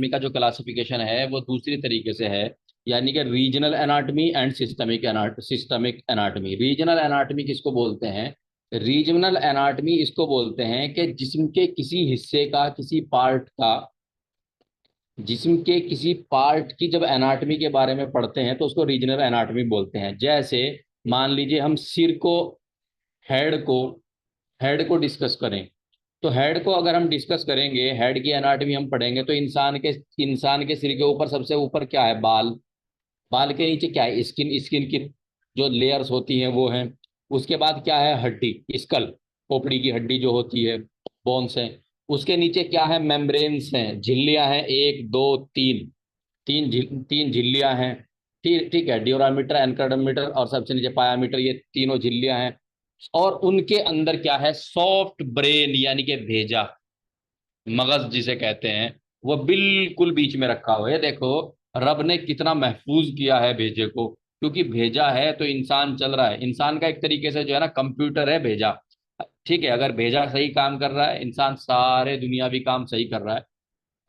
का जो क्लासिफिकेशन है वो दूसरी तरीके से है, यानी कि regional anatomy and systemic anatomy. Regional anatomy किसको बोलते हैं? रीजनल एनाटमी इसको बोलते हैं कि जिस्म के किसी हिस्से का, किसी पार्ट का, जिस्म के किसी पार्ट की जब एनाटमी के बारे में पढ़ते हैं तो उसको रीजनल एनाटमी बोलते हैं। जैसे मान लीजिए हम सिर को, हेड को हेड को डिस्कस करें, तो हेड को अगर हम डिस्कस करेंगे, हेड की एनाटमी हम पढ़ेंगे, तो इंसान के सिर के ऊपर सबसे ऊपर क्या है? बाल। बाल के नीचे क्या है? स्किन। स्किन की जो लेयर्स होती हैं वो हैं। उसके बाद क्या है? हड्डी, स्कल, खोपड़ी की हड्डी जो होती है, बोन्स हैं। उसके नीचे क्या है? मेम्ब्रेन्स हैं, झिल्लियां हैं, एक दो तीन, तीन झिल्लियां हैं। ठीक ठीक है, ड्यूरामीटर, एनकाडोमीटर और सबसे नीचे पायामीटर, ये तीनों झिल्लियां हैं। और उनके अंदर क्या है? सॉफ्ट ब्रेन, यानी कि भेजा, मगज जिसे कहते हैं, वो बिल्कुल बीच में रखा हुआ है। देखो रब ने कितना महफूज किया है भेजे को, क्योंकि भेजा है तो इंसान चल रहा है। इंसान का एक तरीके से जो है ना कंप्यूटर है भेजा। ठीक है, अगर भेजा सही काम कर रहा है, इंसान सारे दुनियावी काम सही कर रहा है।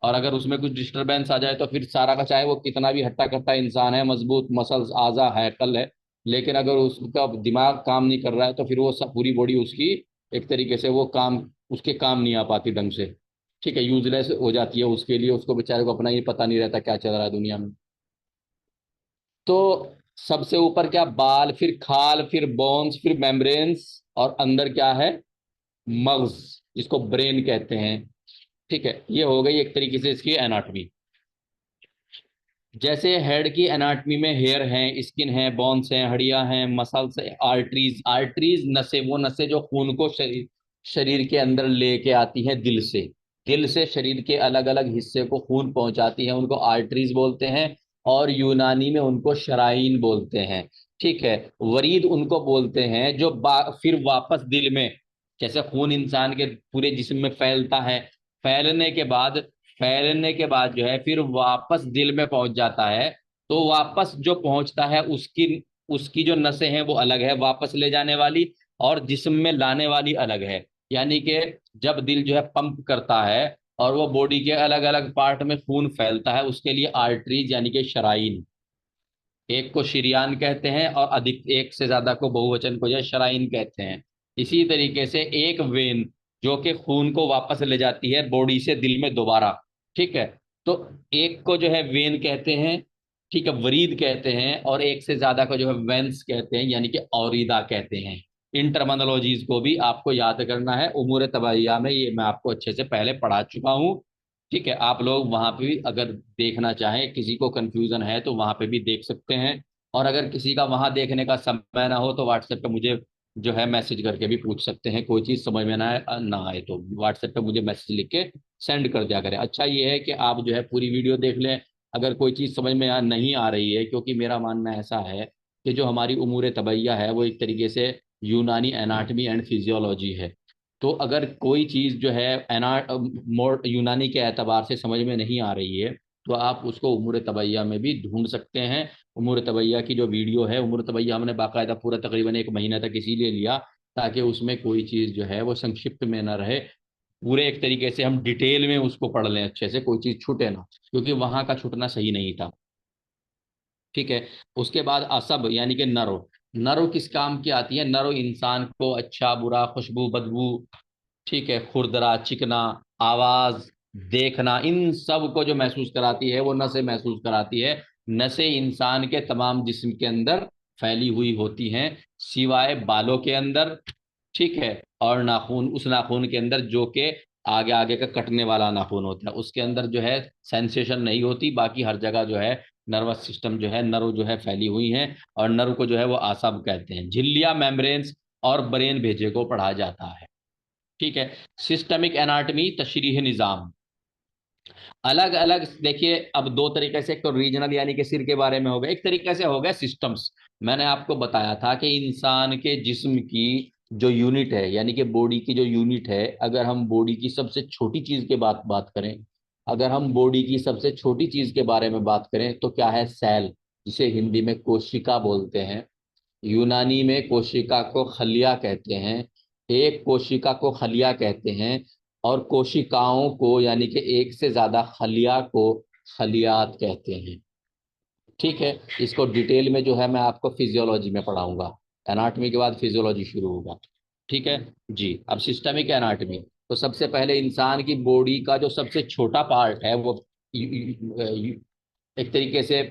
और अगर उसमें कुछ डिस्टरबेंस आ जाए तो फिर सारा का, चाहे वो कितना भी हट्टा कट्टा इंसान है, मजबूत मसल्स, आजा हैकल है, लेकिन अगर उसका दिमाग काम नहीं कर रहा है तो फिर वो सब पूरी बॉडी उसकी एक तरीके से वो काम, उसके काम नहीं आ पाती ढंग से। ठीक है, यूजलेस हो जाती है उसके लिए, उसको बेचारे को अपना ही पता नहीं रहता क्या चल रहा है दुनिया में। तो सबसे ऊपर क्या? बाल, फिर खाल, फिर बोन्स, फिर मेम्ब्रेन्स, और अंदर क्या है? मग्ज, जिसको ब्रेन कहते हैं। ठीक है, ये हो गई एक तरीके से इसकी एनाटॉमी। जैसे हेड की एनाटॉमी में हेयर हैं, स्किन है, बोन्स हैं, हड्डियां हैं, मसल्स, आर्टरीज। आर्टरीज नसें, वो नसें जो खून को शरीर शरीर के अंदर लेके आती हैं दिल से। दिल से शरीर के अलग अलग हिस्से को खून पहुंचाती हैं, उनको आर्टरीज बोलते हैं। और यूनानी में उनको शराइन बोलते हैं। ठीक है। वरीद उनको बोलते हैं जो फिर वापस दिल में, जैसे खून इंसान के पूरे जिस्म में फैलता है, फैलने के बाद फैलने के बाद जो है फिर वापस दिल में पहुंच जाता है। तो वापस जो पहुंचता है उसकी उसकी जो नसें हैं वो अलग है वापस ले जाने वाली, और जिस्म में लाने वाली अलग है। यानी कि जब दिल जो है पंप करता है और वो बॉडी के अलग अलग पार्ट में खून फैलता है, उसके लिए आर्टरीज यानी कि शराइन, एक को शिरियान कहते हैं और अधिक एक से ज्यादा को, बहुवचन को जो है शराइन कहते हैं। इसी तरीके से एक वेन जो कि खून को वापस ले जाती है बॉडी से दिल में दोबारा। ठीक है। तो एक को जो है वेन कहते हैं, ठीक है, वरीद कहते हैं, और एक से ज्यादा को जो है वेंस कहते हैं, यानी कि औरीदा कहते हैं। इन टर्मिनोलॉजीज को भी आपको याद करना है। उमूर तबैया में ये मैं आपको अच्छे से पहले पढ़ा चुका हूँ। ठीक है, आप लोग वहां पे भी अगर देखना चाहें, किसी को कंफ्यूजन है तो वहां पे भी देख सकते हैं। और अगर किसी का वहां देखने का समय ना हो तो व्हाट्सएप पे मुझे जो है मैसेज करके भी पूछ सकते हैं। कोई चीज समझ में ना आए तो व्हाट्सएप पे मुझे मैसेज लिख के सेंड कर दिया करें। अच्छा ये है कि आप जो है पूरी वीडियो देख लें। अगर कोई चीज समझ में नहीं आ रही है, क्योंकि मेरा मानना ऐसा है कि जो हमारी उमूर तबैया है वो एक तरीके से यूनानी एनाटमी एंड फिजियोलॉजी है। तो अगर कोई चीज जो है मोर यूनानी के एतबार से समझ में नहीं आ रही है, तो आप उसको उमूर तबैया में भी ढूंढ सकते हैं। उमूर तबैया की जो वीडियो है, उमूर तबैया हमने बाकायदा पूरा तकरीबन एक महीने तक इसीलिए लिया ताकि उसमें कोई चीज़ जो है वो संक्षिप्त में ना रहे, पूरे एक तरीके से हम डिटेल में उसको पढ़ लें अच्छे से, कोई चीज़ छूटे ना, क्योंकि वहां का छूटना सही नहीं था। ठीक है। उसके बाद असब यानी कि नरो। नरो किस काम की आती है? नरो इंसान को अच्छा बुरा, खुशबू, बदबू, ठीक है, खुरदरा, चिकना, आवाज, देखना, इन सब को जो महसूस कराती है वो नसें महसूस कराती है। नसें इंसान के तमाम जिस्म के अंदर फैली हुई होती हैं, सिवाय बालों के अंदर। ठीक है। और नाखून, उस नाखून के अंदर जो कि आगे आगे का कटने वाला नाखून होता है, उसके अंदर जो है सेंसेशन नहीं होती। बाकी हर जगह जो है नर्वस सिस्टम जो है, नर्व जो है फैली हुई हैं। और नर्व को जो है वो आसब कहते हैं। झिल्लियां, मेम्ब्रेन्स और ब्रेन भेजे को पढ़ा जाता है। ठीक है। सिस्टमिक एनाटमी, तशरीह निज़ाम, अलग अलग देखिए। अब दो तरीके से, एक तो रीजनल यानी कि सिर के बारे में हो गया, एक तरीके से हो गया सिस्टम्स। मैंने आपको बताया था कि इंसान के जिस्म की जो यूनिट है, यानी कि बॉडी की जो यूनिट है, अगर हम बॉडी की सबसे छोटी चीज के बात बात करें, अगर हम बॉडी की सबसे छोटी चीज के बारे में बात करें तो क्या है? सेल, जिसे हिंदी में कोशिका बोलते हैं, यूनानी में कोशिका को खलिया कहते हैं। एक कोशिका को खलिया कहते हैं। और कोशिकाओं को यानी कि एक से ज्यादा खलिया को खलियात कहते हैं। ठीक है, इसको डिटेल में जो है मैं आपको फिजियोलॉजी में पढ़ाऊंगा। एनाटॉमी के बाद फिजियोलॉजी शुरू होगा। ठीक है जी। अब सिस्टमिक एनाटॉमी, तो सबसे पहले इंसान की बॉडी का जो सबसे छोटा पार्ट है वो एक तरीके से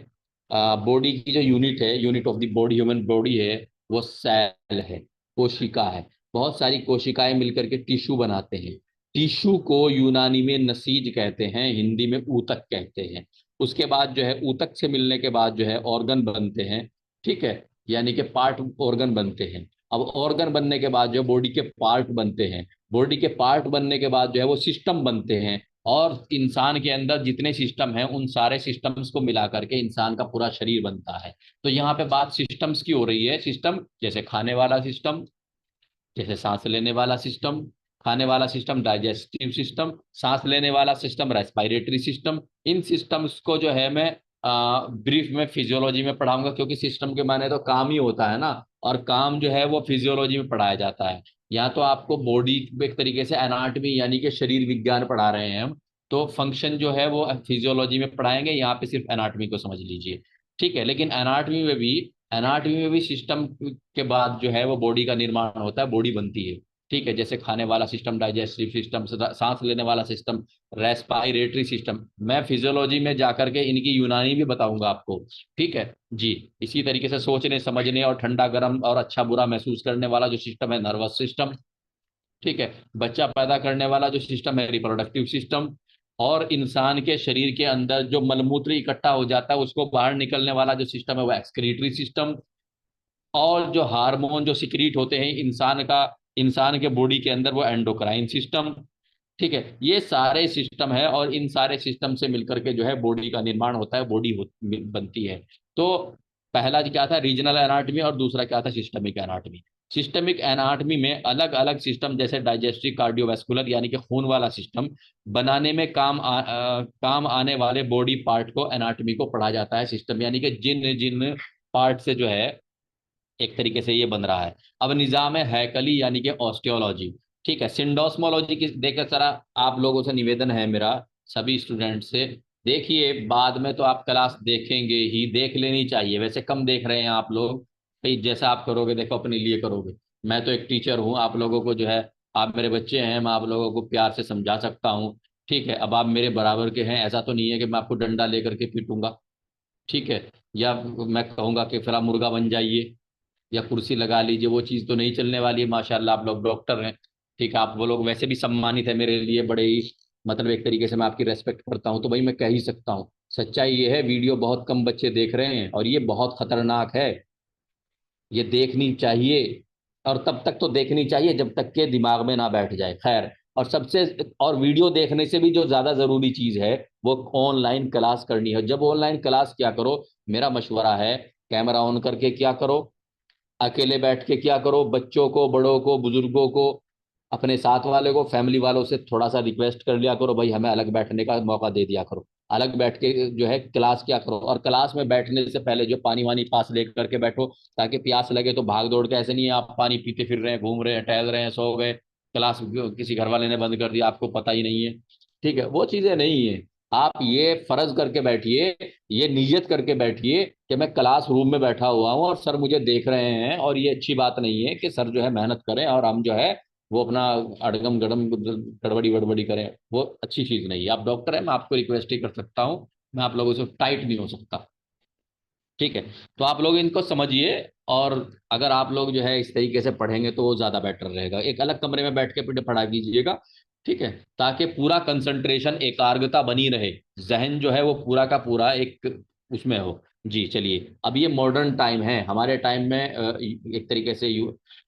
बॉडी की जो यूनिट है, unit of the body, human body है, वो सेल है, कोशिका है। बहुत सारी कोशिकाएं मिलकर के टिश्यू बनाते हैं। टिश्यू को यूनानी में नसीज कहते हैं, हिंदी में ऊतक कहते हैं। उसके बाद जो है ऊतक से मिलने के बाद जो है ऑर्गन बनते हैं। ठीक है, यानी कि पार्ट ऑर्गन बनते हैं। अब ऑर्गन बनने के बाद जो बॉडी के पार्ट बनते हैं, बॉडी के पार्ट बनने के बाद जो है वो सिस्टम बनते हैं। और इंसान के अंदर जितने सिस्टम हैं उन सारे सिस्टम्स को मिला करके इंसान का पूरा शरीर बनता है। तो यहाँ पे बात सिस्टम्स की हो रही है। सिस्टम जैसे खाने वाला सिस्टम, जैसे सांस लेने वाला सिस्टम, खाने वाला सिस्टम डाइजेस्टिव सिस्टम, सांस लेने वाला सिस्टम रेस्पिरेटरी सिस्टम। इन सिस्टम्स को जो है मैं ब्रीफ में फिजियोलॉजी में पढ़ाऊंगा, क्योंकि सिस्टम के माने तो काम ही होता है ना, और काम जो है वो फिजियोलॉजी में पढ़ाया जाता है। यहाँ तो आपको बॉडी एक तरीके से एनाटॉमी यानी कि शरीर विज्ञान पढ़ा रहे हैं हम, तो फंक्शन जो है वो फिजियोलॉजी में पढ़ाएंगे, यहाँ पे सिर्फ एनाटॉमी को समझ लीजिए। ठीक है, लेकिन एनाटॉमी में भी सिस्टम के बाद जो है वो बॉडी का निर्माण होता है, बॉडी बनती है। ठीक है, जैसे खाने वाला सिस्टम डाइजेस्टिव सिस्टम, सांस लेने वाला सिस्टम रेस्पिरेटरी सिस्टम। मैं फिजियोलॉजी में जाकर के इनकी यूनानी भी बताऊंगा आपको। ठीक है जी। इसी तरीके से सोचने समझने और ठंडा गर्म और अच्छा बुरा महसूस करने वाला जो सिस्टम है, नर्वस सिस्टम। ठीक है, बच्चा पैदा करने वाला जो सिस्टम है, रिप्रोडक्टिव सिस्टम। और इंसान के शरीर के अंदर जो मलमूत्र इकट्ठा हो जाता है उसको बाहर निकलने वाला जो सिस्टम है वो एक्सक्रीटरी सिस्टम। और जो हार्मोन जो सिक्रीट होते हैं इंसान के बॉडी के अंदर, वो एंडोक्राइन सिस्टम। ठीक है, ये सारे सिस्टम है और इन सारे सिस्टम से मिलकर के जो है बॉडी का निर्माण होता है, बॉडी बनती है। तो पहला क्या था, रीजनल एनाटॉमी, और दूसरा क्या था, सिस्टमिक एनाटॉमी। सिस्टमिक एनाटॉमी में अलग अलग सिस्टम जैसे डाइजेस्टिव कार्डियोवैस्कुलर यानी कि खून वाला सिस्टम बनाने में काम आने वाले बॉडी पार्ट को एनाटॉमी को पढ़ा जाता है, सिस्टम यानी कि जिन जिन पार्ट से जो है एक तरीके से ये बन रहा है। अब निजाम है हैकली यानी कि ऑस्टियोलॉजी। ठीक है, सिंडोस्मोलॉजी की देखकर जरा आप लोगों से निवेदन है मेरा, सभी स्टूडेंट से, देखिए बाद में तो आप क्लास देखेंगे ही, देख लेनी चाहिए, वैसे कम देख रहे हैं आप लोग। भाई जैसा आप करोगे देखो अपने लिए करोगे। मैं तो एक टीचर हूँ, आप लोगों को जो है, आप मेरे बच्चे हैं, मैं आप लोगों को प्यार से समझा सकता हूँ। ठीक है, अब आप मेरे बराबर के हैं, ऐसा तो नहीं है कि मैं आपको डंडा लेकर के पीटूंगा। ठीक है, या मैं कहूंगा कि फिर आप मुर्गा बन जाइए या कुर्सी लगा लीजिए, वो चीज़ तो नहीं चलने वाली है। माशाल्लाह आप लोग डॉक्टर हैं। ठीक है, आप वो लोग वैसे भी सम्मानित है मेरे लिए, बड़े ही मतलब एक तरीके से मैं आपकी रेस्पेक्ट करता हूँ, तो भाई मैं कह ही सकता हूँ। सच्चाई ये है, वीडियो बहुत कम बच्चे देख रहे हैं और ये बहुत खतरनाक है, ये देखनी चाहिए। और तब तक तो देखनी चाहिए जब तक के दिमाग में ना बैठ जाए। खैर, और सबसे, और वीडियो देखने से भी जो ज्यादा जरूरी चीज है वो ऑनलाइन क्लास करनी है। जब ऑनलाइन क्लास क्या करो, मेरा मशवरा है, कैमरा ऑन करके क्या करो, अकेले बैठ के क्या करो, बच्चों को, बड़ों को, बुजुर्गों को, अपने साथ वाले को, फैमिली वालों से थोड़ा सा रिक्वेस्ट कर लिया करो, भाई हमें अलग बैठने का मौका दे दिया करो। अलग बैठ के जो है क्लास क्या करो, और क्लास में बैठने से पहले जो पानी वानी पास लेकर के बैठो, ताकि प्यास लगे तो भाग दौड़ के, ऐसे नहीं है आप पानी पीते फिर रहे हैं, घूम रहे हैं, टहल रहे हैं, सो गए, क्लास किसी घर वाले ने बंद कर दिया, आपको पता ही नहीं है। ठीक है, वो चीजें नहीं है। आप ये फर्ज करके बैठिए, ये नियत करके बैठिए कि मैं क्लास रूम में बैठा हुआ हूँ और सर मुझे देख रहे हैं, और ये अच्छी बात नहीं है कि सर जो है मेहनत करें और हम जो है वो अपना अड़गम गड़म गड़बड़ी वड़बड़ी करें, वो अच्छी चीज नहीं है। आप डॉक्टर हैं, मैं आपको रिक्वेस्ट ही कर सकता हूँ, मैं आप लोगों से टाइट नहीं हो सकता। ठीक है, तो आप लोग इनको समझिए। और अगर आप लोग जो है इस तरीके से पढ़ेंगे तो वो ज्यादा बेटर रहेगा। एक अलग कमरे में बैठ के पढ़ा कीजिएगा। ठीक है, ताकि पूरा कंसंट्रेशन, एकाग्रता बनी रहे, जहन जो है वो पूरा का पूरा एक उसमें हो। जी चलिए, अब ये मॉडर्न टाइम है, हमारे टाइम में एक तरीके से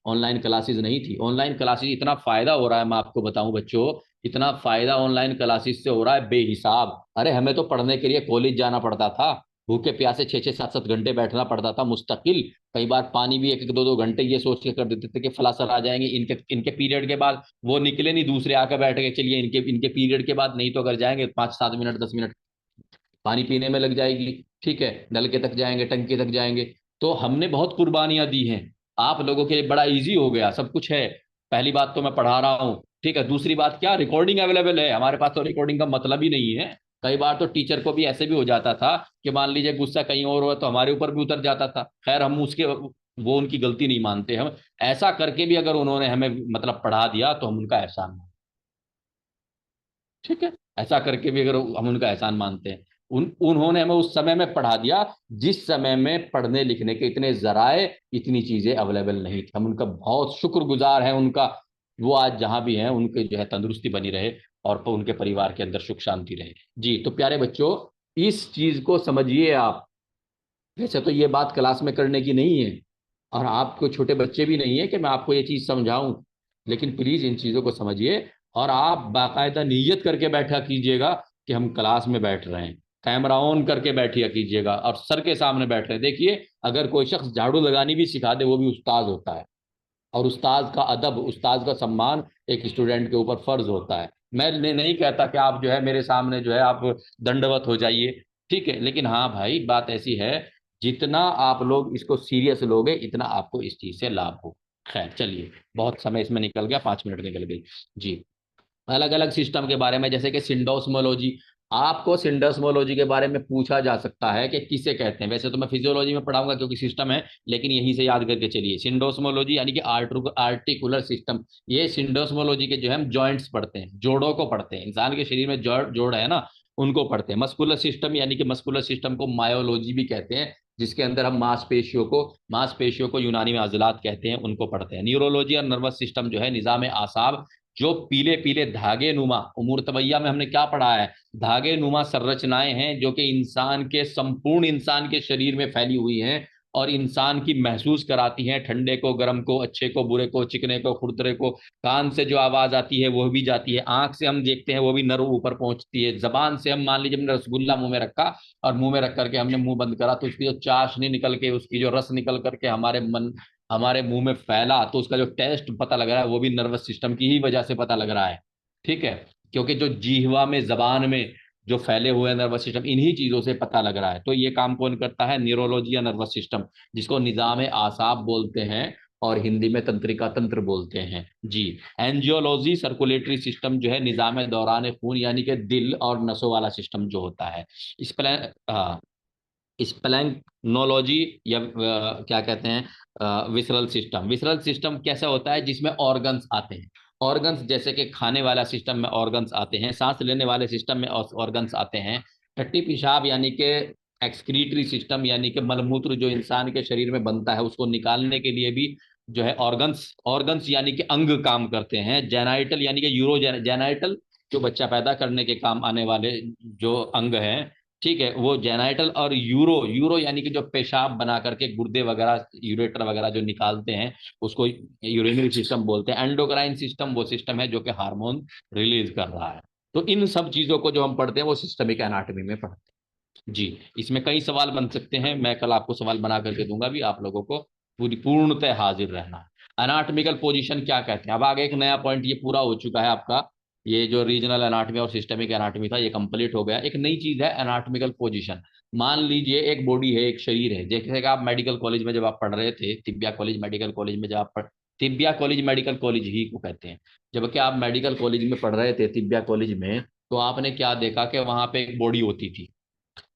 ऑनलाइन क्लासेस नहीं थी। ऑनलाइन क्लासेस इतना फायदा हो रहा है, मैं आपको बताऊं बच्चों, इतना फायदा ऑनलाइन क्लासेस से हो रहा है बेहिसाब। अरे हमें तो पढ़ने के लिए कॉलेज जाना पड़ता था, भूखे प्यासे 6 6 7 7 घंटे बैठना पड़ता था मुस्तकिल। कई बार पानी भी 1 1 2 2 घंटे ये सोच के कर देते थे कि फला सर आ जाएंगे, इनके इनके पीरियड के बाद वो निकले नहीं, दूसरे आकर बैठ गए, चलिए इनके इनके पीरियड के बाद नहीं तो अगर जाएंगे 5 7 मिनट 10 मिनट पानी पीने में लग जाएगी। ठीक है, नल के तक जाएंगे, टंकी तक जाएंगे। तो हमने बहुत कुर्बानियां दी हैं, आप लोगों के लिए बड़ा इजी हो गया, सब कुछ है। पहली बात तो मैं पढ़ा रहा हूँ, ठीक है। दूसरी बात क्या, रिकॉर्डिंग अवेलेबल है हमारे पास, तो रिकॉर्डिंग का मतलब ही नहीं है। कई बार तो टीचर को भी ऐसे भी हो जाता था कि मान लीजिए गुस्सा कहीं और हुआ तो हमारे ऊपर भी उतर जाता था। खैर हम उसके, वो उनकी गलती नहीं मानते हम। ऐसा करके भी अगर उन्होंने हमें मतलब पढ़ा दिया तो हम उनका एहसान मानते, ठीक है। ऐसा करके भी अगर हम उनका एहसान मानते हैं, उन्होंने हमें उस समय में पढ़ा दिया जिस समय में पढ़ने लिखने के इतने जराए, इतनी चीजें अवेलेबल नहीं थी। हम उनका बहुत शुक्रगुजार हैं उनका। वो आज जहां भी हैं उनके जो है तंदुरुस्ती बनी रहे, और उनके परिवार के अंदर सुख शांति रहे। जी तो प्यारे बच्चों, इस चीज को समझिए आप। वैसे तो ये बात क्लास में करने की नहीं है, और आपको छोटे बच्चे भी नहीं है कि मैं आपको ये चीज समझाऊं, लेकिन प्लीज इन चीजों को समझिए। और आप बाकायदा नीयत करके बैठा कीजिएगा कि हम क्लास में बैठ रहे हैं, कैमरा ऑन करके बैठिया कीजिएगा और सर के सामने बैठ रहे हैं। देखिए, अगर कोई शख्स झाड़ू लगानी भी सिखा दे वो भी उस्ताद होता है, और उस्ताद का अदब, उस्ताद का सम्मान एक स्टूडेंट के ऊपर फर्ज होता है। मैं नहीं कहता कि आप जो है मेरे सामने जो है आप दंडवत हो जाइए, ठीक है, लेकिन हाँ भाई बात ऐसी है, जितना आप लोग इसको सीरियस लोगे इतना आपको इस चीज से लाभ हो। खैर चलिए, बहुत समय इसमें निकल गया, 5 मिनट निकल गई। जी, अलग अलग सिस्टम के बारे में, जैसे कि सिंडोस्मोलॉजी, आपको सिंडोस्मोलॉजी के बारे में पूछा जा सकता है कि किसे कहते हैं। वैसे तो मैं फिजियोलॉजी में पढ़ाऊंगा क्योंकि सिस्टम है, लेकिन यहीं से याद करके चलिए, सिंडोस्मोलॉजी यानी कि आर्टिकुलर सिस्टम। ये सिंडोस्मोलॉजी के जो है हम जॉइंट्स पढ़ते हैं, जोड़ों को पढ़ते हैं, इंसान के शरीर में जोड़ जोड़ है ना, उनको पढ़ते हैं। मस्कुलर सिस्टम यानी कि मस्कुलर सिस्टम को मायोलॉजी भी कहते हैं, जिसके अंदर हम मांसपेशियों को यूनानी में अजलात कहते हैं, उनको पढ़ते हैं। न्यूरोलॉजी और नर्वस सिस्टम जो है निजाम आसाब, जो पीले पीले धागे नुमा, उमूर तबैया में हमने क्या पढ़ा है, धागे नुमा संरचनाएं हैं जो कि इंसान के, संपूर्ण इंसान के शरीर में फैली हुई हैं, और इंसान की महसूस कराती हैं ठंडे को, गर्म को, अच्छे को, बुरे को, चिकने को, खुरदरे को। कान से जो आवाज आती है वो भी जाती है, आंख से हम देखते हैं वो भी नर्व ऊपर पहुंचती है, जबान से हम मान लीजिए हमने रसगुल्ला मुंह में रखा और मुंह में रख करके हमने मुंह बंद करा, तो उसकी जो चाशनी निकल के, उसकी जो रस निकल करके हमारे मुंह में फैला, तो उसका जो टेस्ट पता लग रहा है वो भी नर्वस सिस्टम की ही वजह से पता लग रहा है, ठीक है। क्योंकि जो जीहवा में, जबान में जो फैले हुए हैं नर्वस सिस्टम, इन्हीं चीजों से पता लग रहा है। तो ये काम कौन करता है, न्यूरोलॉजी या नर्वस सिस्टम, जिसको निजाम आसाब बोलते हैं और हिंदी में तंत्रिका तंत्र बोलते हैं। जी, एंजियोलॉजी सर्कुलेटरी सिस्टम जो है निजाम दौरान खून यानी कि दिल और नसों वाला सिस्टम जो होता है। इस स्प्लैंक्नोलॉजी या क्या कहते हैं, विसरल सिस्टम। विसरल सिस्टम कैसा होता है, जिसमें ऑर्गन्स आते हैं। ऑर्गन्स जैसे कि खाने वाला सिस्टम में ऑर्गन्स आते हैं, सांस लेने वाले सिस्टम में ऑर्गन्स आते हैं। टट्टी पेशाब यानी कि एक्सक्रीटरी सिस्टम, यानी कि मलमूत्र जो इंसान के शरीर में बनता है उसको निकालने के लिए भी जो है ऑर्गन्स, ऑर्गन्स यानी कि अंग काम करते हैं। जेनाइटल यानी कि यूरो जेनाइटल, जो बच्चा पैदा करने के काम आने वाले जो अंग हैं, ठीक है, वो जेनाइटल। और यूरो, यूरो यानी कि जो पेशाब बना करके गुर्दे वगैरह, यूरेटर वगैरह जो निकालते हैं, उसको यूरिनरी सिस्टम बोलते हैं। एंडोक्राइन सिस्टम वो सिस्टम है जो कि हार्मोन रिलीज कर रहा है। तो इन सब चीजों को जो हम पढ़ते हैं वो सिस्टमिक एनाटॉमी में पढ़ते हैं। जी, इसमें कई सवाल बन सकते हैं, मैं कल आपको सवाल बना करके दूंगा भी, आप लोगों को पूरी पूर्णतः हाजिर रहना है। एनाटॉमिकल पोजीशन क्या कहते हैं, अब आगे एक नया पॉइंट, ये पूरा हो चुका है आपका। ये जो रीजनल एनाटॉमी और सिस्टमिक एनाटॉमी था ये कंप्लीट हो गया। एक नई चीज है एनाटॉमिकल पोजीशन। मान लीजिए एक बॉडी है, एक शरीर है, जैसे कि आप मेडिकल कॉलेज में जब आप पढ़ रहे थे, तिब्बिया कॉलेज मेडिकल कॉलेज में जब आप पढ़, तिब्बिया कॉलेज मेडिकल कॉलेज ही को कहते हैं। जबकि आप मेडिकल कॉलेज में पढ़ रहे थे तिब्बिया कॉलेज में, तो आपने क्या देखा कि वहां पे एक बॉडी होती थी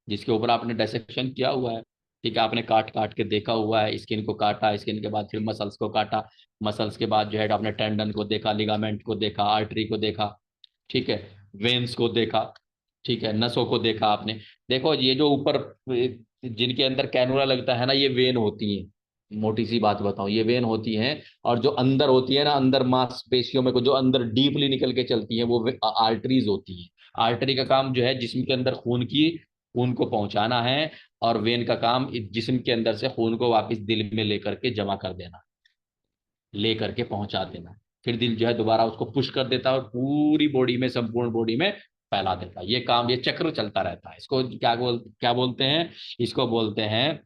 जिसके ऊपर आपने डायसेक्शन किया हुआ है, ठीक है, आपने काट काट के देखा हुआ है, स्किन को काटा, स्किन के बाद फिर मसल्स को काटा, मसल्स के बाद जो है आपने टेंडन को देखा, लिगामेंट को देखा, आर्टरी को देखा, ठीक है, वेन्स को देखा, ठीक है, नसों को देखा आपने। देखो ये जो ऊपर जिनके अंदर कैनुला लगता है ना, ये वेन होती है। मोटी सी बात बताऊं, ये वेन होती हैं। और जो अंदर होती है ना, अंदर मांसपेशियों में को जो अंदर डीपली निकल के चलती है वो आर्टरीज होती है। आर्टरी का काम जो है जिस्म के अंदर खून को पहुंचाना है, और वेन का काम इस जिस्म के अंदर से खून को वापस दिल में लेकर के जमा कर देना, लेकर के पहुंचा देना। फिर दिल जो है दोबारा उसको पुश कर देता है और पूरी बॉडी में, संपूर्ण बॉडी में फैला देता है। ये काम, ये चक्र चलता रहता है। इसको क्या बोलते हैं, इसको बोलते हैं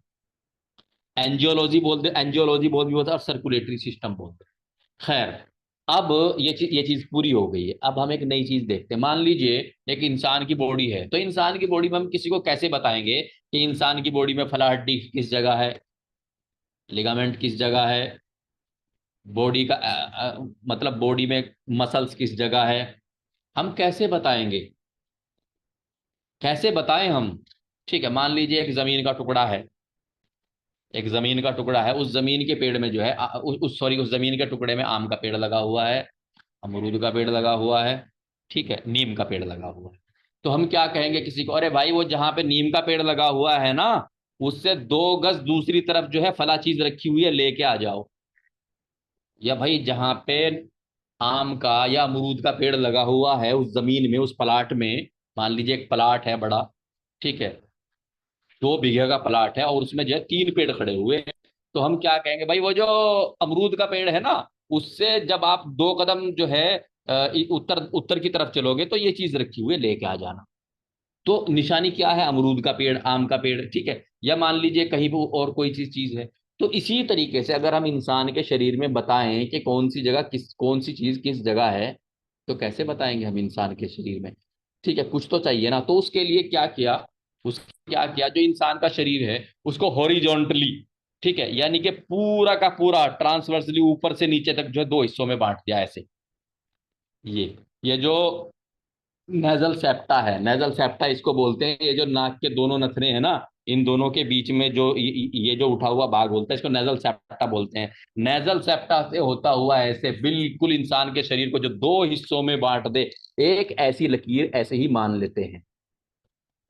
एंजियोलॉजी बोल भी होता है और सर्कुलेटरी सिस्टम बोलते हैं। खैर, अब ये चीज पूरी हो गई है। अब हम एक नई चीज देखते हैं। मान लीजिए एक इंसान की बॉडी है, तो इंसान की बॉडी में हम किसी को कैसे बताएंगे कि इंसान की बॉडी में फला हड्डी किस जगह है, लिगामेंट किस जगह है, बॉडी का मतलब बॉडी में मसल्स किस जगह है, हम कैसे बताएंगे, कैसे बताएं हम। ठीक है, मान लीजिए एक जमीन का टुकड़ा है, एक जमीन का टुकड़ा है, उस जमीन के पेड़ में जो है उस सॉरी उस जमीन के टुकड़े में आम का पेड़ लगा हुआ है, अमरूद का पेड़ लगा हुआ है, ठीक है, नीम का पेड़ लगा हुआ है। तो हम क्या कहेंगे किसी को, अरे भाई वो जहां पे नीम का पेड़ लगा हुआ है ना, उससे 2 गज दूसरी तरफ जो है फला चीज रखी हुई है, लेके आ जाओ। या भाई जहां पे आम का या अमरूद का पेड़ लगा हुआ है उस जमीन में, उस प्लाट में, मान लीजिए एक प्लाट है बड़ा, ठीक है, 2 बीघे का प्लाट है और उसमें जो है 3 पेड़ खड़े हुए हैं। तो हम क्या कहेंगे, भाई वो जो अमरूद का पेड़ है ना, उससे जब आप 2 कदम जो है उत्तर उत्तर की तरफ चलोगे तो ये चीज रखी हुई है, लेके आ जाना। तो निशानी क्या है, अमरूद का पेड़, आम का पेड़, ठीक है। या मान लीजिए कहीं भी और कोई चीज चीज है। तो इसी तरीके से अगर हम इंसान के शरीर में बताएं कि कौन सी जगह किस, कौन सी चीज किस जगह है, तो कैसे बताएंगे हम इंसान के शरीर में। ठीक है, कुछ तो चाहिए ना। तो उसके लिए क्या किया, क्या किया, जो इंसान का शरीर है उसको हॉरिजॉन्टली, ठीक है, यानी कि पूरा का पूरा ट्रांसवर्सली ऊपर से नीचे तक जो है 2 हिस्सों में बांट दिया ऐसे। ये जो नेजल सेप्टा है, नेजल सेप्टा इसको बोलते हैं, ये जो नाक के दोनों नथने हैं ना, इन दोनों के बीच में जो ये जो उठा हुआ भाग बोलता है, इसको नेजल सेप्टा बोलते हैं। नेजल सेप्टा से होता हुआ ऐसे बिल्कुल इंसान के शरीर को जो 2 हिस्सों में बांट दे, एक ऐसी लकीर ऐसे ही मान लेते हैं।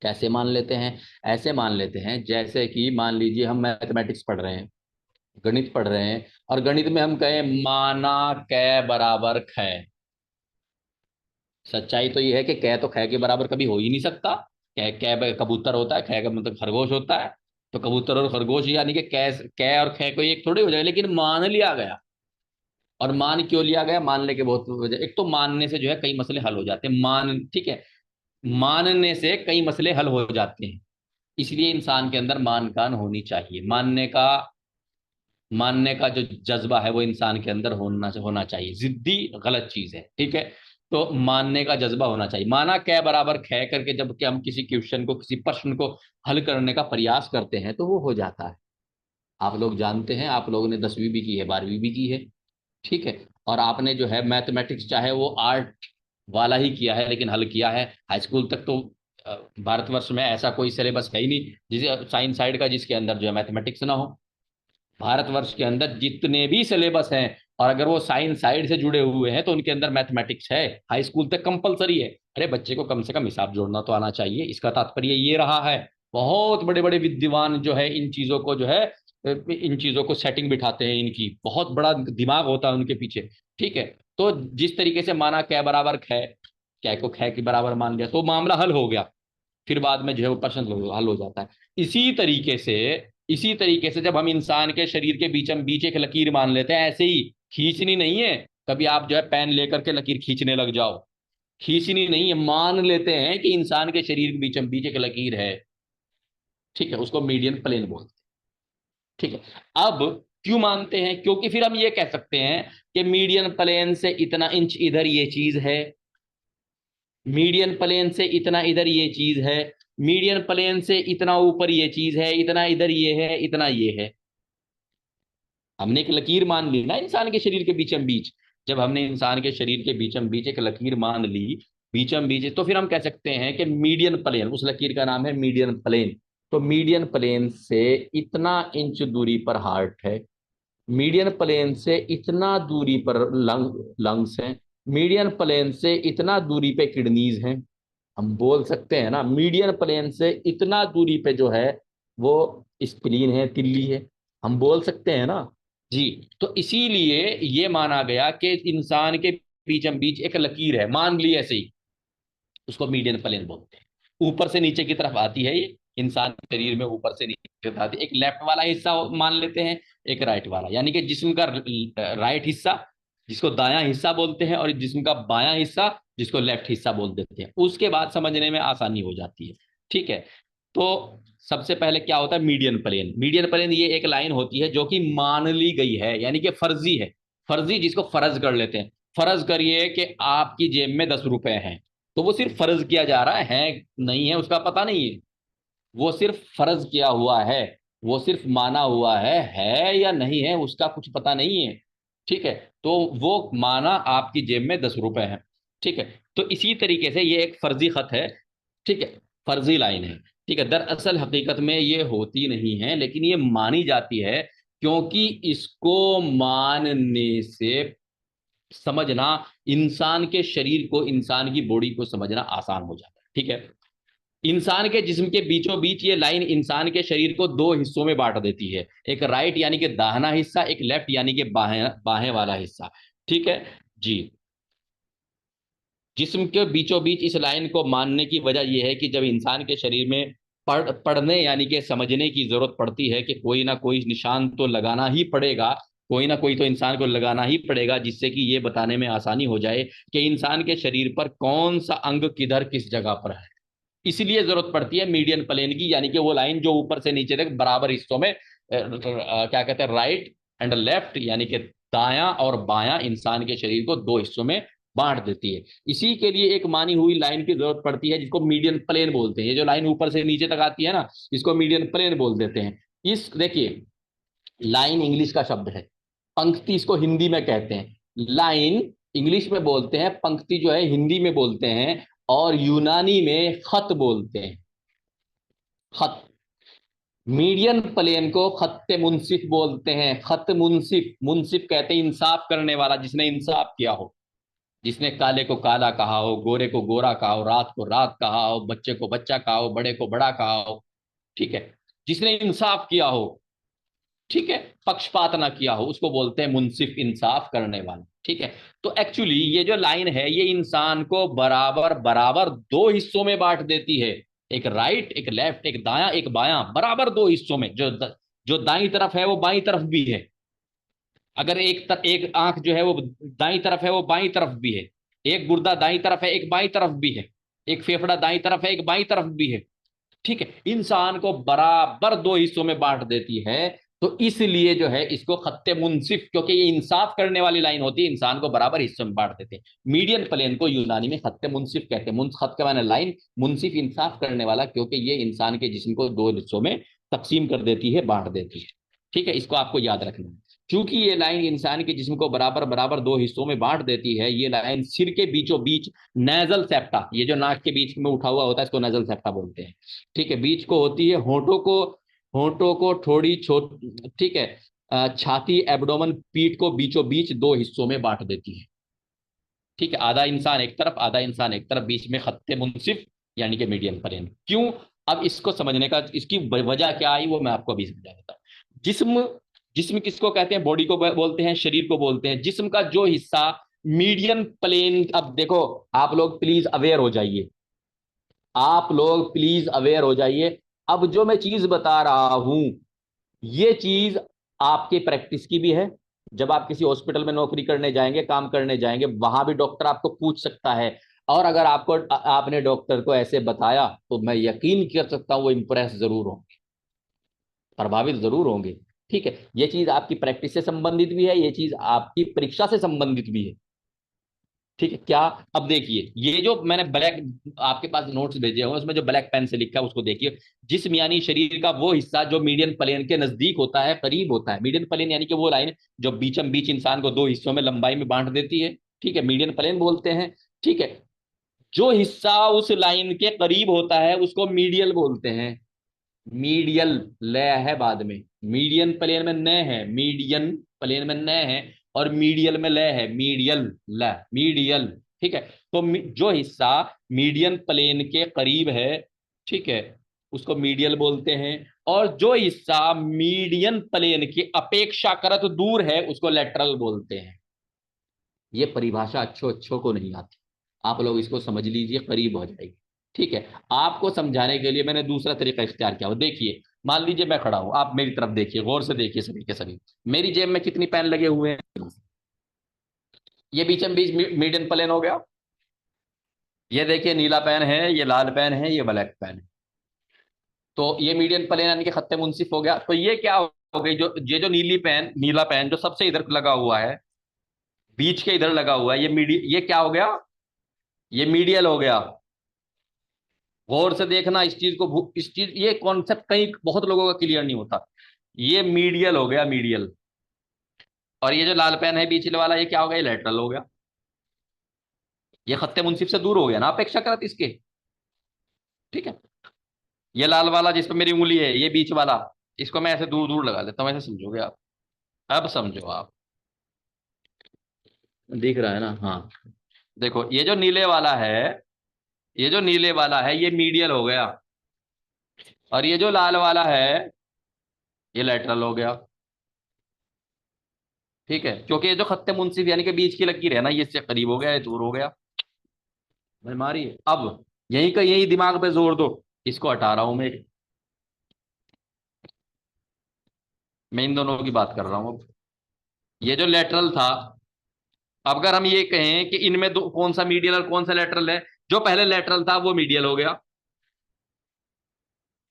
कैसे मान लेते हैं, ऐसे मान लेते हैं जैसे कि मान लीजिए हम मैथमेटिक्स पढ़ रहे हैं, गणित पढ़ रहे हैं, और गणित में हम कहें माना कै बराबर ख। सच्चाई तो ये है कि कै तो ख के बराबर कभी हो ही नहीं सकता। कै कै कबूतर होता है, ख का मतलब खरगोश होता है। तो कबूतर और खरगोश यानी कि कै कै और ख को एक थोड़ी हो जाएगा, लेकिन मान लिया गया। और मान क्यों लिया गया, मानने के बहुत वजह, एक तो मानने से जो है कई मसले हल हो जाते हैं, मान, ठीक है, मानने से कई मसले हल हो जाते हैं। इसलिए इंसान के अंदर मान कान होनी चाहिए, मानने का जो जज्बा है वो इंसान के अंदर होना होना चाहिए। जिद्दी गलत चीज है, ठीक है। तो मानने का जज्बा होना चाहिए। माना कै बराबर ख करके जब कि हम किसी क्वेश्चन को, किसी प्रश्न को हल करने का प्रयास करते हैं तो वो हो जाता है। आप लोग जानते हैं, आप लोगों ने 10वीं भी की है, 12वीं भी की है, ठीक है। और आपने जो है मैथमेटिक्स चाहे वो आर्ट वाला ही किया है, लेकिन हल किया है। हाई स्कूल तक तो भारतवर्ष में ऐसा कोई सिलेबस है ही नहीं जिसे साइंस साइड का जिसके अंदर जो है मैथमेटिक्स ना हो। भारतवर्ष के अंदर जितने भी सिलेबस हैं, और अगर वो साइंस साइड से जुड़े हुए हैं तो उनके अंदर मैथमेटिक्स है, हाई स्कूल तक कंपलसरी है। अरे बच्चे को कम से कम हिसाब जोड़ना तो आना चाहिए, इसका तात्पर्य ये रहा है। बहुत बड़े बड़े विद्वान जो है इन चीजों को जो है, इन चीजों को सेटिंग बिठाते हैं, इनकी बहुत बड़ा दिमाग होता है उनके पीछे, ठीक है। तो जिस तरीके से माना कै बराबर ख, कै को ख के बराबर मान लिया तो मामला हल हो गया। फिर बाद में जो है वो प्रश्न हल हो जाता है। इसी तरीके से इसी तरीके से जब हम इंसान के शरीर के बीचम बीच एक लकीर मान लेते हैं, ऐसे ही, खींचनी नहीं है। कभी आप जो है पेन लेकर के लकीर खींचने लग जाओ, खींचनी नहीं है, मान लेते हैं कि इंसान के शरीर के बीचम बीच एक लकीर है, ठीक है, उसको मीडियन प्लेन बोलते हैं, ठीक है। अब क्यों मानते हैं, क्योंकि फिर हम ये कह सकते हैं कि मीडियन प्लेन से इतना इंच इधर ये चीज है, मीडियन प्लेन से इतना इधर ये चीज है, मीडियन प्लेन से इतना ऊपर ये चीज है, इतना इधर ये है, इतना ये है। हमने एक लकीर मान ली ना इंसान के शरीर के बीचम बीच। जब हमने इंसान के शरीर के बीचम बीच एक लकीर मान ली, बीचम बीच, तो फिर हम कह सकते हैं कि मीडियन प्लेन, उस लकीर का नाम है मीडियन प्लेन। तो मीडियन प्लेन से इतना इंच दूरी पर हार्ट है, मीडियन प्लेन से इतना दूरी पर लंग्स हैं, मीडियन प्लेन से इतना दूरी पे किडनीज हैं। हम बोल सकते हैं ना, मीडियन प्लेन से इतना दूरी पे जो है वो स्प्लीन है, तिल्ली है। हम बोल सकते हैं ना जी। तो इसीलिए ये माना गया कि इंसान के बीचम बीच एक लकीर है, मान ली ऐसे ही, उसको मीडियन प्लेन बोलते हैं। ऊपर से नीचे की तरफ आती है ये, इंसान के शरीर में ऊपर से नीचे की तरफ आती है। एक लेफ्ट वाला हिस्सा मान लेते हैं, एक राइट वाला, यानी कि जिस्म का राइट हिस्सा जिसको दायां हिस्सा बोलते हैं, और जिस्म का बायां हिस्सा जिसको लेफ्ट हिस्सा बोल देते हैं। उसके बाद समझने में आसानी हो जाती है, ठीक है। तो सबसे पहले क्या होता है, मीडियन प्लेन। मीडियन प्लेन ये एक लाइन होती है जो कि मान ली गई है, यानी कि फर्जी है। फर्जी जिसको फर्ज कर लेते हैं। फर्ज करिए कि आपकी जेब में 10 रुपए हैं, तो वो सिर्फ फर्ज किया जा रहा है, नहीं है उसका पता नहीं है, वो सिर्फ फर्ज किया हुआ है, वो सिर्फ माना हुआ है या नहीं है उसका कुछ पता नहीं है, ठीक है, तो वो माना आपकी जेब में 10 रुपए है। ठीक है, तो इसी तरीके से ये एक फर्जी खत है। ठीक है, फर्जी लाइन है। ठीक है, दरअसल हकीकत में ये होती नहीं है, लेकिन ये मानी जाती है, क्योंकि इसको मानने से समझना इंसान के शरीर को, इंसान की बॉडी को समझना आसान हो जाता है। ठीक है, इंसान के जिस्म के बीचों बीच ये लाइन इंसान के शरीर को दो हिस्सों में बांट देती है, एक राइट यानी कि दाहिना हिस्सा, एक लेफ्ट यानी कि बाहें बाहें वाला हिस्सा। ठीक है जी। जिस्म के बीचों बीच इस लाइन को मानने की वजह यह है कि जब इंसान के शरीर में पढ़ने यानी कि समझने की जरूरत पड़ती है, कि कोई ना कोई निशान तो लगाना ही पड़ेगा, कोई ना कोई तो इंसान को लगाना ही पड़ेगा, जिससे कि ये बताने में आसानी हो जाए कि इंसान के शरीर पर कौन सा अंग किधर किस जगह पर है। इसलिए जरूरत पड़ती है मीडियन प्लेन की, यानी कि वो लाइन जो ऊपर से नीचे तक बराबर हिस्सों में क्या कहते हैं, राइट एंड लेफ्ट, यानी कि दायां और बायां इंसान के शरीर को दो हिस्सों में बांट देती है। इसी के लिए एक मानी हुई लाइन की जरूरत पड़ती है, जिसको मीडियन प्लेन बोलते हैं। ये जो लाइन ऊपर से नीचे तक आती है ना, इसको मीडियन प्लेन बोल देते हैं। इस देखिए, लाइन इंग्लिश का शब्द है, पंक्ति इसको हिंदी में कहते हैं। लाइन इंग्लिश में बोलते हैं, पंक्ति जो है हिंदी में बोलते हैं, और यूनानी में खत बोलते हैं। खत। मीडियन प्लेन को खत्ते मुंसिफ बोलते हैं। खत मुंसिफ, मुंसिफ कहते हैं इंसाफ करने वाला, जिसने इंसाफ किया हो, जिसने काले को काला कहा हो, गोरे को गोरा कहा हो, रात को रात कहा हो, बच्चे को बच्चा कहा हो, बड़े को बड़ा कहा हो। ठीक है, जिसने इंसाफ किया हो, ठीक है, पक्षपात ना किया हो, उसको बोलते हैं मुंसिफ, इंसाफ करने वाला। ठीक है, तो एक्चुअली ये जो लाइन है, ये इंसान को बराबर बराबर दो हिस्सों में बांट देती है, एक राइट एक लेफ्ट, एक दायां एक बायां, बराबर दो हिस्सों में। जो दाई तरफ है वो बाई तरफ भी है। अगर एक आंख जो है वो दाई तरफ है, वो बाई तरफ भी है। एक गुर्दा दाई तरफ है, एक बाई तरफ भी है। एक फेफड़ा दाई तरफ है, एक बाई तरफ भी है। ठीक है, इंसान को बराबर दो हिस्सों में बांट देती है। तो इसलिए जो है इसको खत्ते मुंसिफ, क्योंकि ये इंसाफ करने वाली लाइन होती है, इंसान को बराबर हिस्सों में बांट देते हैं। मीडियन प्लेन को यूनानी में खत्ते मुंसिफ कहते हैं। खत के माने लाइन, मुंसिफ इंसाफ करने वाला, क्योंकि ये इंसान के जिस्म को दो हिस्सों में तकसीम कर देती है, बांट देती है। ठीक है, इसको आपको याद रखना है। क्योंकि ये लाइन इंसान के जिस्म को बराबर बराबर दो हिस्सों में बांट देती है, ये लाइन सिर के बीचों बीच नेजल सेप्टा, ये जो नाक के बीच में उठा हुआ होता है, इसको नेजल सेप्टा बोलते हैं। ठीक है, बीच को होती है, होठों को थोड़ी छोट, ठीक है, छाती एब्डोमेन पीठ को बीचों बीच दो हिस्सों में बांट देती है। ठीक है, आधा इंसान एक तरफ, आधा इंसान एक तरफ, बीच में खत्ते मुंसिफ यानी कि मीडियम प्लेन। क्यों? अब इसको समझने का, इसकी वजह क्या आई वो मैं आपको अभी समझा देता हूँ। जिस्म, जिस्म किसको कहते हैं? बॉडी को बोलते हैं, शरीर को बोलते हैं। जिस्म का जो हिस्सा मीडियन प्लेन, अब देखो, आप लोग प्लीज अवेयर हो जाइए, आप लोग प्लीज अवेयर हो जाइए। अब जो मैं चीज बता रहा हूं, ये चीज आपके प्रैक्टिस की भी है। जब आप किसी हॉस्पिटल में नौकरी करने जाएंगे, काम करने जाएंगे, वहां भी डॉक्टर आपको पूछ सकता है। और अगर आपको आपने डॉक्टर को ऐसे बताया, तो मैं यकीन कर सकता हूं वो इंप्रेस जरूर होंगे, प्रभावित जरूर होंगे। ठीक है, ये चीज आपकी प्रैक्टिस से संबंधित भी है, ये चीज आपकी परीक्षा से संबंधित भी है। ठीक है क्या? अब देखिए, ये जो मैंने ब्लैक आपके पास नोट्स भेजे हुए, उसमें जो ब्लैक पेन से लिखा है उसको देखिए। जिस्म यानी शरीर का वो हिस्सा जो मीडियन प्लेन के नजदीक होता है, करीब होता है। मीडियन प्लेन यानी कि वो लाइन जो बीचम बीच इंसान को दो हिस्सों में लंबाई में बांट देती है। ठीक है, मीडियन प्लेन बोलते हैं। ठीक है, जो हिस्सा उस लाइन के करीब होता है उसको मीडियल बोलते हैं। मीडियल, ल है बाद में, मीडियन प्लेन में न है, मीडियन प्लेन में न है, और मीडियल में ल है, मीडियल, ल मीडियल। ठीक है, तो जो हिस्सा मीडियन प्लेन के करीब है, ठीक है, उसको मीडियल बोलते हैं। और जो हिस्सा मीडियन प्लेन की अपेक्षाकृत दूर है, उसको लेटरल बोलते हैं। ये परिभाषा अच्छो अच्छो को नहीं आती, आप लोग इसको समझ लीजिए, करीब हो जाएगी। ठीक है, आपको समझाने के लिए मैंने दूसरा तरीका इख्तियार किया। देखिए, मान लीजिए मैं खड़ा हूं, आप मेरी तरफ देखिए, गौर से देखिए सभी के सभी। मेरी जेब में कितनी पेन लगे हुए हैं? ये बीचम बीच मीडियम प्लेन हो गया। ये देखिए, नीला पेन है, ये लाल पेन है, ये ब्लैक पेन है। तो ये मीडियम प्लेन यानी कि खत्ते मुंसिफ हो गया। तो ये क्या हो गई, जो ये जो नीला पेन जो सबसे इधर लगा हुआ है, बीच के इधर लगा हुआ है, ये क्या हो गया? ये मीडियल हो गया। गौर से देखना इस चीज को, इस चीज, ये कॉन्सेप्ट कहीं बहुत लोगों का क्लियर नहीं होता। ये मीडियल हो गया, मीडियल। और ये जो लाल पेन है बीच वाला, ये क्या हो गया, ये लेटरल हो गया। ये खत्ते मुंसिफ से दूर हो गया ना अपेक्षाकृत इसके। ठीक है। ये लाल वाला जिस पे मेरी उंगली है, ये बीच वाला, इसको मैं ऐसे दूर दूर लगा लेता हूं, ऐसे समझोगे आप। अब समझो आप। दिख रहा है ना? हाँ। देखो ये जो नीले वाला है, ये जो नीले वाला है ये मीडियल हो गया, और ये जो लाल वाला है ये लेटरल हो गया। ठीक है, क्योंकि ये जो खत्ते मुंसिफ यानी कि बीच की लकीर है ना, ये इससे करीब हो गया, ये दूर हो गया। भाई मारी अब, यही का यही दिमाग पे जोर दो। इसको हटा रहा हूं मैं इन दोनों की बात कर रहा हूं अब। ये जो लेटरल था, अब अगर हम ये कहें कि इनमें दो कौन सा मीडियल और कौन सा लेटरल है, जो पहले लेटरल था वो मीडियल हो गया,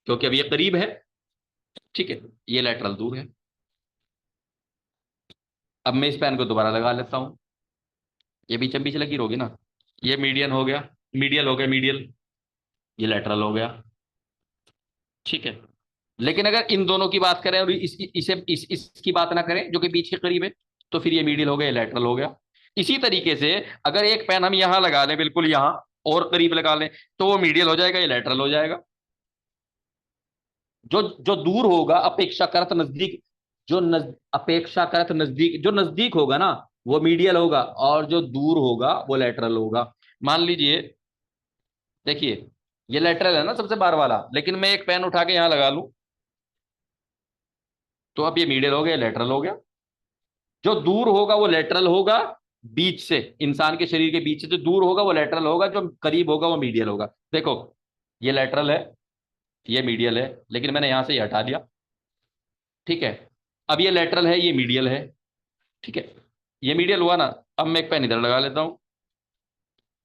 क्योंकि अब ये करीब है। ठीक है, ये लेटरल दूर है। अब मैं इस पेन को दोबारा लगा लेता हूं। ये बीच बीच लकीर होगी ना, ये मीडियन हो गया, मीडियल हो गया, मीडियल। ये लेटरल हो गया। ठीक है। लेकिन अगर इन दोनों की बात करें और इसकी बात ना करें जो कि बीच के करीब है, तो फिर ये मीडियल हो गया, ये लेटरल हो गया। इसी तरीके से अगर एक पेन हम यहां लगा लें, बिल्कुल यहां और करीब लगा लें, तो वो मीडियल हो जाएगा, ये लेटरल हो जाएगा। जो जो दूर होगा अपेक्षाकृत नजदीक, अपेक्षाकृत नजदीक, जो नजदीक होगा ना वो मीडियल होगा, और जो दूर होगा वो लेटरल होगा। मान लीजिए, देखिए ये लेटरल है ना सबसे बाहर वाला, लेकिन मैं एक पेन उठा के यहां लगा लूं, तो अब ये मीडियल हो गया, लेटरल हो गया। जो दूर होगा वो लेटरल होगा, बीच से, इंसान के शरीर के बीच से जो दूर होगा वो लेटरल होगा, जो करीब होगा वो मीडियल होगा। देखो ये लेटरल है, ये मीडियल है, लेकिन मैंने यहां से ये हटा दिया। ठीक है। अब ये लेटरल है, ये मीडियल है। ठीक है, ये मीडियल हुआ ना। अब मैं एक पेन इधर लगा लेता हूं।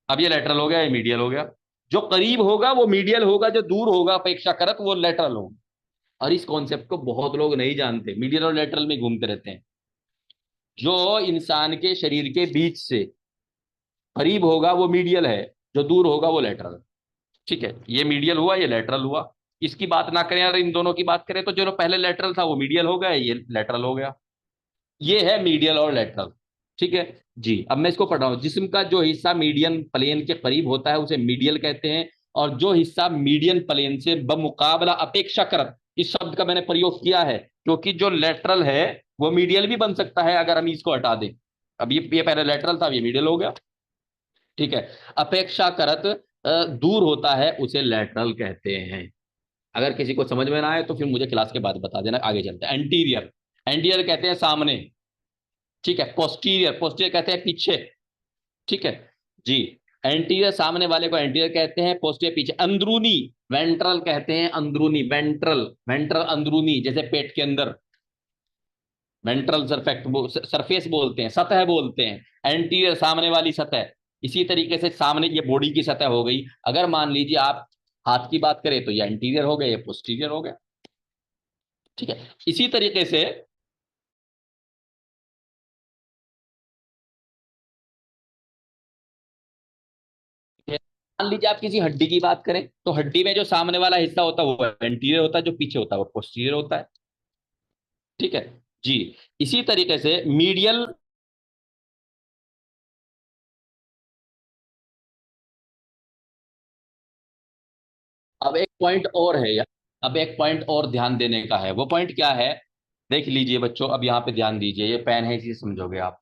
अब ये लेटरल हो गया, ये मीडियल हो गया। जो करीब होगा वो मीडियल होगा, जो दूर होगा अपेक्षाकृत वो लेटरल होगा। और इस कॉन्सेप्ट को बहुत लोग नहीं जानते, मीडियल और लेटरल में घूमते रहते हैं। जो इंसान के शरीर के बीच से करीब होगा वो मीडियल है, जो दूर होगा वो लेटरल। ठीक है, ये मीडियल हुआ, ये लेटरल हुआ। इसकी बात ना करें और इन दोनों की बात करें, तो जो पहले लेटरल था वो मीडियल हो गया, ये लेटरल हो गया। ये है मीडियल और लेटरल। ठीक है जी। अब मैं इसको पढ़ रहा हूं। जिस्म का जो हिस्सा मीडियन प्लेन के करीब होता है उसे मीडियल कहते हैं, और जो हिस्सा मीडियन प्लेन से बमुकाबला अपेक्षाकृत, इस शब्द का मैंने प्रयोग किया है क्योंकि जो लेटरल है वो मीडियल भी बन सकता है अगर हम इसको हटा दें। अब ये पहले लेटरल था, अब ये मीडियल हो गया। ठीक है। अपेक्षाकृत दूर होता है उसे लेटरल कहते हैं। अगर किसी को समझ में ना आए तो फिर मुझे क्लास के बाद बता देना, आगे चलते हैं। एंटीरियर, एंटीरियर कहते हैं सामने। ठीक है। पोस्टीरियर, पोस्टीरियर कहते हैं पीछे। ठीक है जी। एंटीरियर सामने वाले को एंटीरियर कहते हैं, पोस्टीरियर पीछे। अंदरूनी, वेंट्रल कहते हैं, अंदरूनी, वेंट्रल, वेंट्रल अंदरूनी, जैसे पेट के अंदर वेंट्रल सरफेस बोलते हैं, सतह बोलते हैं। एंटीरियर सामने वाली सतह। इसी तरीके से सामने ये बॉडी की सतह हो गई। अगर मान लीजिए आप हाथ की बात करें तो ये एंटीरियर हो गया, ये पोस्टीरियर हो गया। ठीक है। इसी तरीके से मान लीजिए आप किसी हड्डी की बात करें तो हड्डी में जो सामने वाला हिस्सा होता है वो एंटीरियर होता है, जो पीछे होता है वो पोस्टीरियर होता है। ठीक है जी। इसी तरीके से मीडियल, अब एक पॉइंट और है यार, अब एक पॉइंट और ध्यान देने का है। वो पॉइंट क्या है, देख लीजिए बच्चों, अब यहाँ पे ध्यान दीजिए। ये पेन है, इसे समझोगे आप।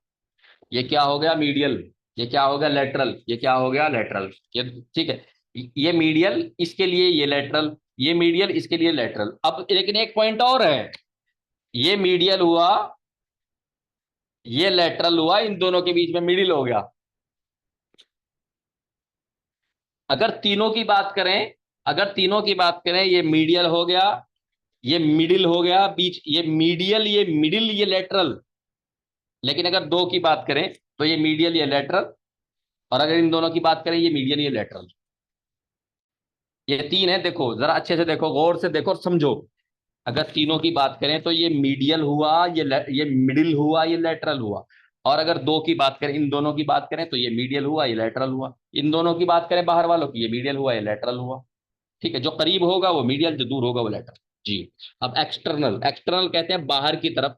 ये क्या हो गया, मीडियल। ये क्या हो गया, लेटरल। ये क्या हो गया, लेटरल। ये ठीक है। ये मीडियल, इसके लिए ये लेटरल, ये मीडियल, इसके लिए लेटरल। अब लेकिन एक पॉइंट और है, ये मीडियल हुआ, ये लेटरल हुआ, इन दोनों के बीच में मिडिल हो गया। अगर तीनों की बात करें, अगर तीनों की बात करें, ये मीडियल हो गया, ये मिडिल हो गया बीच, ये मीडियल, ये मिडिल, ये लेटरल। लेकिन अगर दो की बात करें तो ये मीडियल, ये लेटरल, और अगर इन दोनों की बात करें ये मीडियल, ये लेटरल। ये तीन है, देखो जरा अच्छे से देखो, गौर से देखो और समझो। अगर तीनों की बात करें तो ये मीडियल हुआ, ये मिडिल हुआ, ये लेटरल हुआ। और अगर दो की बात करें, इन दोनों की बात करें तो ये मीडियल हुआ, ये लेटरल हुआ। इन दोनों की बात करें बाहर वालों की, ये मीडियल हुआ, ये लेटरल हुआ। ठीक है। जो करीब होगा वो मीडियल, जो दूर होगा वो लेटरल। जी। अब एक्सटर्नल, एक्सटर्नल कहते हैं बाहर की तरफ,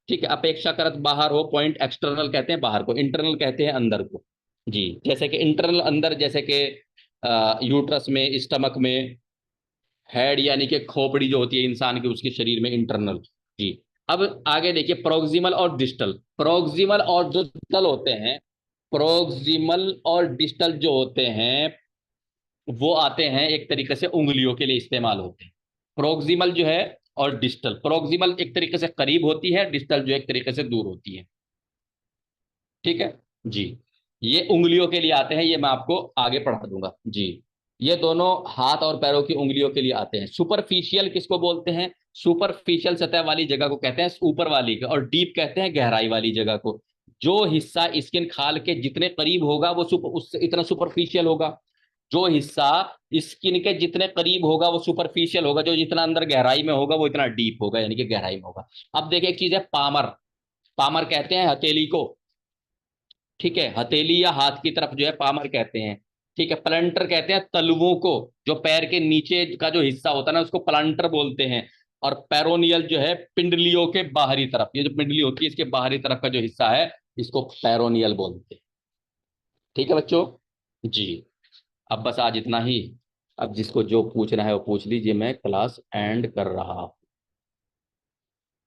ठीक है, अपेक्षाकृत बाहर हो, पॉइंट एक्सटर्नल कहते हैं बाहर को, इंटरनल कहते हैं अंदर को। जी, जैसे कि इंटरनल अंदर, जैसे कि यूट्रस में, स्टमक में, हेड यानी कि खोपड़ी जो होती है इंसान की, उसके शरीर में, इंटरनल। जी। अब आगे देखिए, प्रोक्सिमल और डिस्टल। प्रोक्सिमल और जो डिस्टल होते हैं, प्रोक्सिमल और डिस्टल जो होते हैं, वो आते हैं एक तरीके से उंगलियों के लिए इस्तेमाल होते हैं। प्रोक्सिमल जो है और डिस्टल, प्रोक्सिमल एक तरीके से करीब होती है, डिस्टल जो एक तरीके से दूर होती है। ठीक है जी। ये उंगलियों के लिए आते हैं, ये मैं आपको आगे पढ़ा दूंगा जी। ये दोनों हाथ और पैरों की उंगलियों के लिए आते हैं। सुपरफिशियल किसको बोलते हैं? सुपरफिशियल सतह वाली जगह को कहते हैं ऊपर वाली को, और डीप कहते हैं गहराई वाली जगह को। जो हिस्सा स्किन खाल के जितने करीब होगा वो उससे इतना सुपरफिशियल होगा। जो हिस्सा स्किन के जितने करीब होगा वो सुपरफिशियल होगा, जो जितना अंदर गहराई में होगा वो इतना डीप होगा, यानी कि गहराई में होगा। अब देखिए, एक चीज है पामर। पामर कहते हैं हथेली को। ठीक है, हथेली या हाथ की तरफ जो है पामर कहते हैं। ठीक है, प्लंटर कहते हैं तलवों को। जो पैर के नीचे का जो हिस्सा होता है ना, उसको प्लंटर बोलते हैं। और पेरोनियल जो है पिंडलियों के बाहरी तरफ, ये जो पिंडली होती है इसके बाहरी तरफ का जो हिस्सा है, इसको पेरोनियल बोलते हैं। ठीक है बच्चों जी। अब बस आज इतना ही। अब जिसको जो पूछना है वो पूछ लीजिए, मैं क्लास एंड कर रहा हूं।